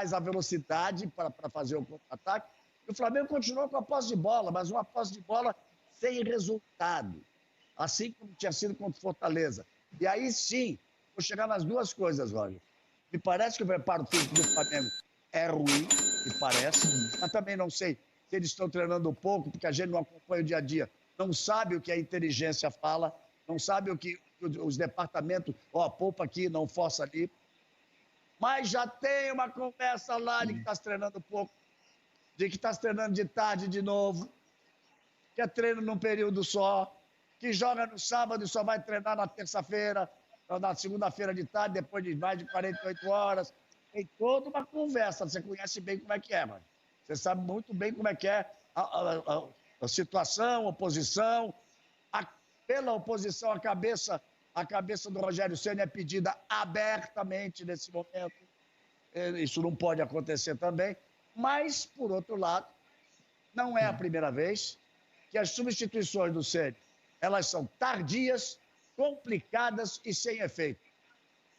mais a velocidade para fazer o contra-ataque. E o Flamengo continuou com a posse de bola, mas uma posse de bola sem resultado. Assim como tinha sido contra o Fortaleza. E aí sim, vou chegar nas duas coisas, Roger. Me parece que o preparo físico do Flamengo é ruim, me parece, mas também não sei se eles estão treinando pouco, porque a gente não acompanha o dia a dia, não sabe o que a inteligência fala, não sabe o que os departamentos, poupa aqui, não força ali. Mas já tem uma conversa lá de que está treinando pouco, de que está treinando de tarde de novo, que é treino num período só, que joga no sábado e só vai treinar na terça-feira, na segunda-feira de tarde, depois de mais de 48 horas. Tem toda uma conversa, você conhece bem como é que é, mano. Você sabe muito bem como é que é a situação, a oposição. Pela oposição, a cabeça do Rogério Ceni é pedida abertamente nesse momento. Isso não pode acontecer também. Mas, por outro lado, não é a primeira vez que as substituições do Ceni, elas são tardias, complicadas e sem efeito.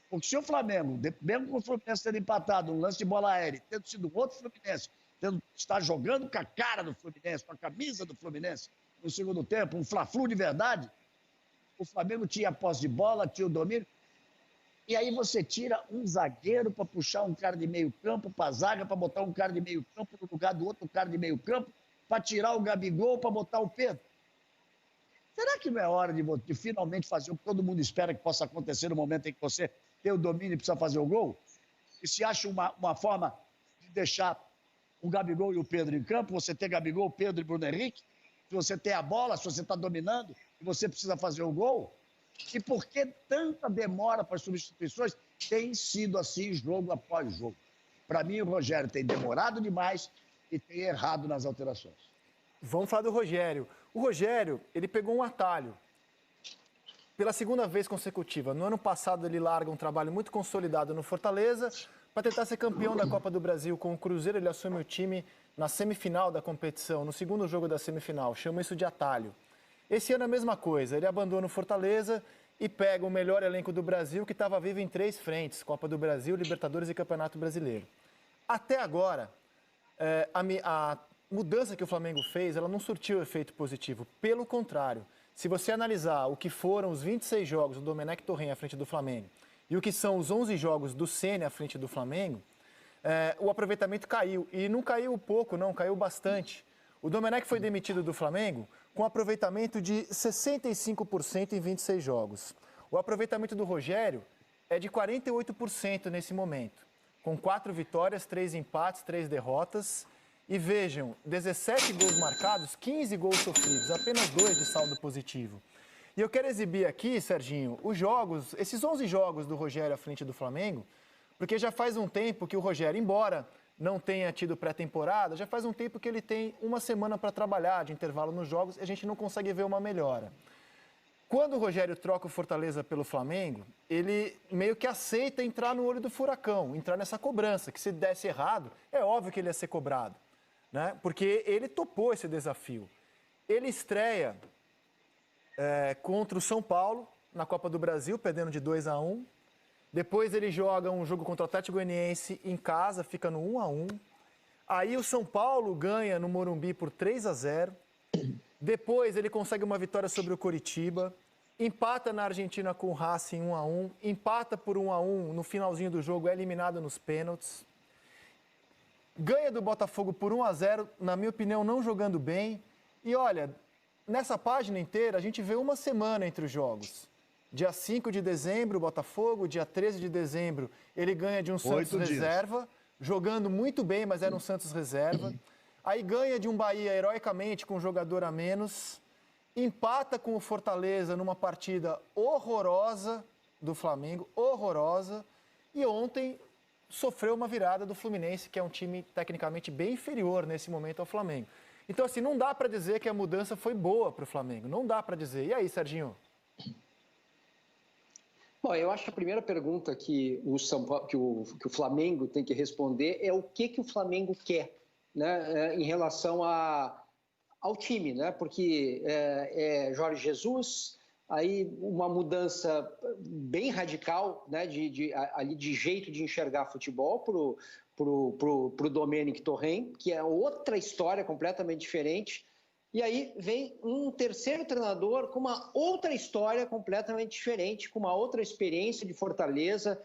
Porque se o Flamengo, mesmo com o Fluminense tendo empatado um lance de bola aérea, tendo sido um outro Fluminense, estar jogando com a cara do Fluminense, com a camisa do Fluminense, no segundo tempo, um Fla-Flu de verdade, o Flamengo tinha a posse de bola, tinha o domínio, e aí você tira um zagueiro para puxar um cara de meio campo para a zaga, para botar um cara de meio campo no lugar do outro cara de meio campo, para tirar o Gabigol, para botar o Pedro. Será que não é hora de finalmente fazer o que todo mundo espera que possa acontecer no momento em que você tem o domínio e precisa fazer o gol? E se acha uma forma de deixar o Gabigol e o Pedro em campo, você ter Gabigol, Pedro e Bruno Henrique, se você tem a bola, se você está dominando e você precisa fazer o gol? E por que tanta demora para as substituições? Tem sido assim jogo após jogo. Para mim, o Rogério tem demorado demais e tem errado nas alterações. Vamos falar do Rogério. O Rogério, ele pegou um atalho. Pela segunda vez consecutiva. No ano passado, ele larga um trabalho muito consolidado no Fortaleza para tentar ser campeão da Copa do Brasil com o Cruzeiro. Ele assume o time na semifinal da competição, no segundo jogo da semifinal. Chama isso de atalho. Esse ano é a mesma coisa. Ele abandona o Fortaleza e pega o melhor elenco do Brasil, que estava vivo em 3 frentes: Copa do Brasil, Libertadores e Campeonato Brasileiro. Até agora, a mudança que o Flamengo fez, ela não surtiu efeito positivo. Pelo contrário, se você analisar o que foram os 26 jogos do Domenech Torren à frente do Flamengo e o que são os 11 jogos do Ceni à frente do Flamengo, o aproveitamento caiu. E não caiu pouco, não, caiu bastante. O Domenech foi demitido do Flamengo com aproveitamento de 65% em 26 jogos. O aproveitamento do Rogério é de 48% nesse momento, com 4 vitórias, 3 empates, 3 derrotas. E vejam, 17 gols marcados, 15 gols sofridos, apenas 2 de saldo positivo. E eu quero exibir aqui, Serginho, os jogos, esses 11 jogos do Rogério à frente do Flamengo, porque já faz um tempo que o Rogério, embora não tenha tido pré-temporada, já faz um tempo que ele tem uma semana para trabalhar de intervalo nos jogos e a gente não consegue ver uma melhora. Quando o Rogério troca o Fortaleza pelo Flamengo, ele meio que aceita entrar no olho do furacão, entrar nessa cobrança, que se desse errado, é óbvio que ele ia ser cobrado, né? Porque ele topou esse desafio. Ele estreia contra o São Paulo na Copa do Brasil, perdendo de 2-1. Depois ele joga um jogo contra o Atlético Goianiense em casa, fica no 1-1. Aí o São Paulo ganha no Morumbi por 3-0. Depois ele consegue uma vitória sobre o Coritiba, empata na Argentina com o Racing 1-1, empata por 1-1 no finalzinho do jogo, é eliminado nos pênaltis. Ganha do Botafogo por 1-0, na minha opinião, não jogando bem. E olha, nessa página inteira a gente vê uma semana entre os jogos. Dia 5 de dezembro, Botafogo. Dia 13 de dezembro, ele ganha de um Santos reserva, jogando muito bem, mas era um Santos reserva. Aí ganha de um Bahia heroicamente com um jogador a menos. Empata com o Fortaleza numa partida horrorosa do Flamengo, horrorosa. E ontem sofreu uma virada do Fluminense, que é um time tecnicamente bem inferior nesse momento ao Flamengo. Então, assim, não dá para dizer que a mudança foi boa para o Flamengo. Não dá para dizer. E aí, Serginho? Bom, eu acho que a primeira pergunta que o Flamengo tem que responder é o que o Flamengo quer, né, em relação ao time, né? Porque Jorge Jesus, aí uma mudança bem radical, né, de jeito de enxergar futebol pro Domenic Torrent, que é outra história completamente diferente. E aí vem um terceiro treinador com uma outra história completamente diferente, com uma outra experiência de Fortaleza,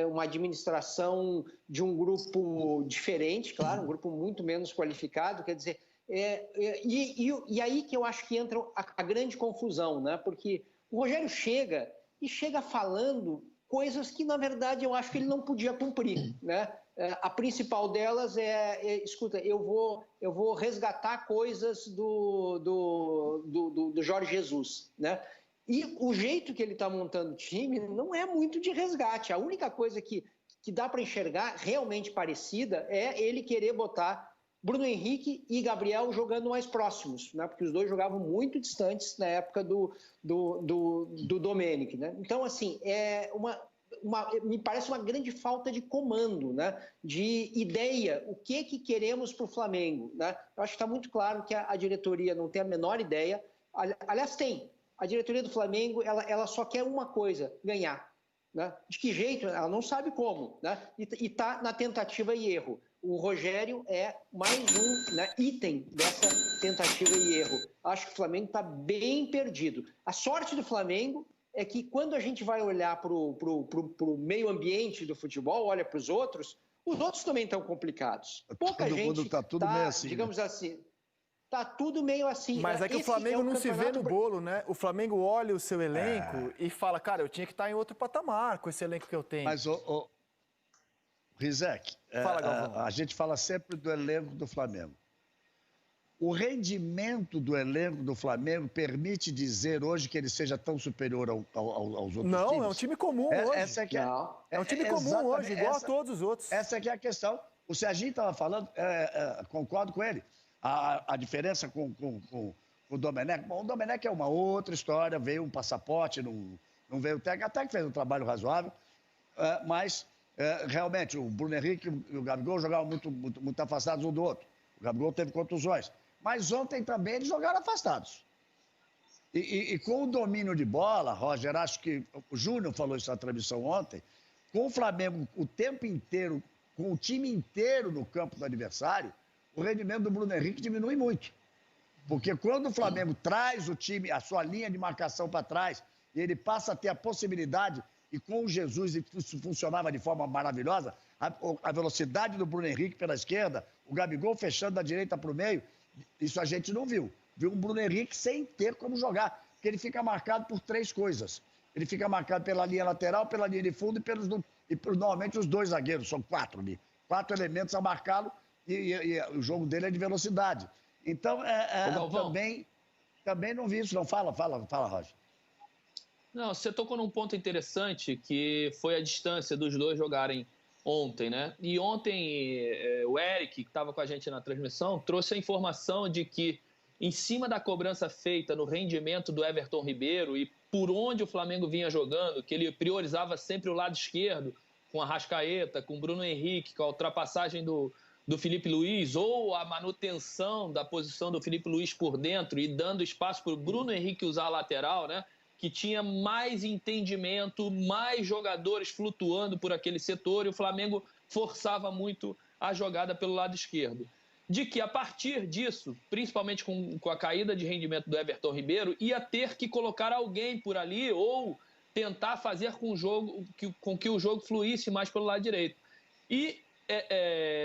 uma administração de um grupo diferente, claro, um grupo muito menos qualificado, quer dizer, e aí que eu acho que entra a grande confusão, né? Porque o Rogério chega falando coisas que, na verdade, eu acho que ele não podia cumprir, né? A principal delas escuta, eu vou resgatar coisas do Jorge Jesus, né? E o jeito que ele está montando o time não é muito de resgate. A única coisa que dá para enxergar realmente parecida é ele querer botar Bruno Henrique e Gabriel jogando mais próximos, né? Porque os dois jogavam muito distantes na época do Domenic, né? Então, assim, me parece uma grande falta de comando, né? De ideia, o que queremos para o Flamengo, né? Eu acho que está muito claro que a diretoria não tem a menor ideia. Aliás, tem. A diretoria do Flamengo, ela só quer uma coisa, ganhar, né? De que jeito? Ela não sabe como, né? E está na tentativa e erro. O Rogério é mais um, né, item dessa tentativa e erro. Acho que o Flamengo está bem perdido. A sorte do Flamengo é que quando a gente vai olhar para o meio ambiente do futebol, olha para os outros também estão complicados. Pouca gente está tudo meio assim, digamos assim, está tudo meio assim. Mas é que o Flamengo não se vê no bolo, né? O Flamengo olha o seu elenco e fala, cara, eu tinha que estar em outro patamar com esse elenco que eu tenho. Mas, Rizek, a gente fala sempre do elenco do Flamengo. O rendimento do elenco do Flamengo permite dizer hoje que ele seja tão superior aos outros times? Não, é um time comum hoje. É um time comum hoje, igual a todos os outros. Essa aqui é a questão. O Serginho estava falando, concordo com ele. A diferença com o Domenech. Bom, o Domenech é uma outra história, veio um passaporte, não veio o técnico, até que fez um trabalho razoável, mas realmente o Bruno Henrique e o Gabigol jogavam muito afastados um do outro. O Gabigol teve contusões. Mas ontem também eles jogaram afastados. E com o domínio de bola, Roger, acho que o Júnior falou isso na transmissão ontem, com o Flamengo o tempo inteiro, com o time inteiro no campo do adversário, o rendimento do Bruno Henrique diminui muito. Porque quando o Flamengo traz o time, a sua linha de marcação para trás, e ele passa a ter a possibilidade, e com o Jesus isso funcionava de forma maravilhosa, a velocidade do Bruno Henrique pela esquerda, o Gabigol fechando da direita para o meio, isso a gente não viu. Viu um Bruno Henrique sem ter como jogar, porque ele fica marcado por três coisas. Ele fica marcado pela linha lateral, pela linha de fundo e normalmente os dois zagueiros, são quatro ali. 4 elementos a marcá-lo e o jogo dele é de velocidade. Então, também não vi isso. Não, fala, Roger. Não, você tocou num ponto interessante, que foi a distância dos dois jogarem ontem, né? E ontem o Eric, que estava com a gente na transmissão, trouxe a informação de que, em cima da cobrança feita no rendimento do Everton Ribeiro e por onde o Flamengo vinha jogando, que ele priorizava sempre o lado esquerdo, com a Arrascaeta, com o Bruno Henrique, com a ultrapassagem do Felipe Luiz, ou a manutenção da posição do Felipe Luiz por dentro e dando espaço para o Bruno Henrique usar a lateral, né? Que tinha mais entendimento, mais jogadores flutuando por aquele setor, e o Flamengo forçava muito a jogada pelo lado esquerdo. De que, a partir disso, principalmente com a caída de rendimento do Everton Ribeiro, ia ter que colocar alguém por ali ou tentar fazer com que o jogo fluísse mais pelo lado direito. E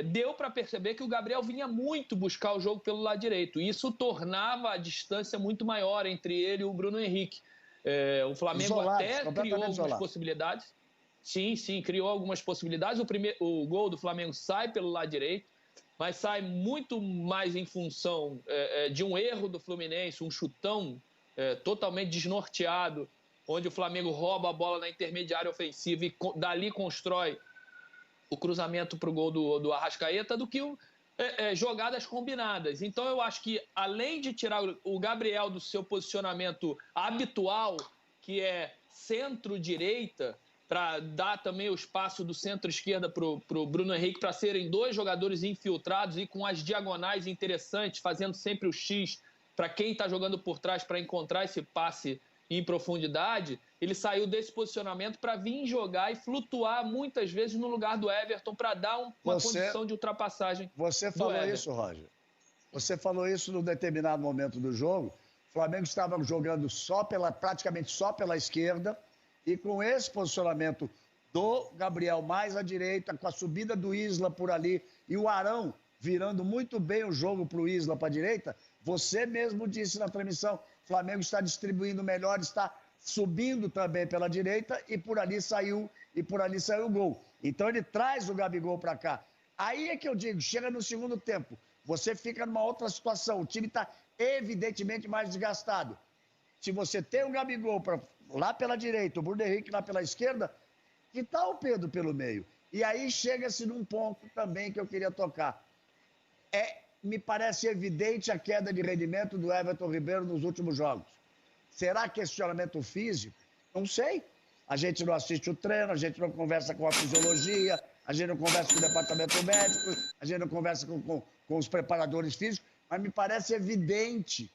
deu para perceber que o Gabriel vinha muito buscar o jogo pelo lado direito. E isso tornava a distância muito maior entre ele e o Bruno Henrique. O Flamengo até criou algumas possibilidades. Sim, criou algumas possibilidades. O gol do Flamengo sai pelo lado direito, mas sai muito mais em função de um erro do Fluminense, um chutão totalmente desnorteado, onde o Flamengo rouba a bola na intermediária ofensiva e dali constrói o cruzamento para o gol do Arrascaeta, do que jogadas combinadas. Então eu acho que, além de tirar o Gabriel do seu posicionamento habitual, que é centro-direita, para dar também o espaço do centro-esquerda para o Bruno Henrique, para serem dois jogadores infiltrados e com as diagonais interessantes, fazendo sempre o X para quem está jogando por trás para encontrar esse passe em profundidade, ele saiu desse posicionamento para vir jogar e flutuar muitas vezes no lugar do Everton para dar uma condição de ultrapassagem. Você falou isso, Roger. Você falou isso num determinado momento do jogo. O Flamengo estava jogando praticamente só pela esquerda e com esse posicionamento do Gabriel mais à direita, com a subida do Isla por ali e o Arão virando muito bem o jogo para o Isla para a direita, você mesmo disse na transmissão, o Flamengo está distribuindo melhor, está subindo também pela direita e por ali saiu o gol. Então ele traz o Gabigol para cá. Aí é que eu digo, chega no segundo tempo, você fica numa outra situação, o time está evidentemente mais desgastado. Se você tem o Gabigol lá pela direita, o Bruno Henrique lá pela esquerda, que tal o Pedro pelo meio? E aí chega-se num ponto também que eu queria tocar. Me parece evidente a queda de rendimento do Everton Ribeiro nos últimos jogos. Será questionamento físico? Não sei. A gente não assiste o treino, a gente não conversa com a fisiologia, a gente não conversa com o departamento médico, a gente não conversa com os preparadores físicos, mas me parece evidente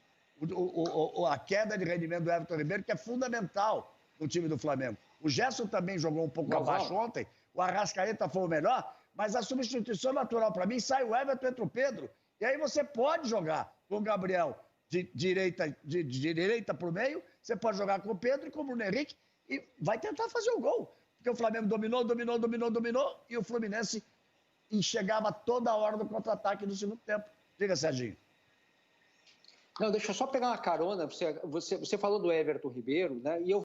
a queda de rendimento do Everton Ribeiro, que é fundamental no time do Flamengo. O Gerson também jogou um pouco abaixo ontem, o Arrascaeta foi o melhor, mas a substituição natural para mim, sai o Everton, entra o Pedro, e aí você pode jogar com o Gabriel de direita para o meio, você pode jogar com o Pedro e com o Bruno Henrique e vai tentar fazer o gol. Porque o Flamengo dominou, e o Fluminense chegava toda hora no contra-ataque no segundo tempo. Diga, Serginho. Não, deixa eu só pegar uma carona. Você falou do Everton Ribeiro, né? E eu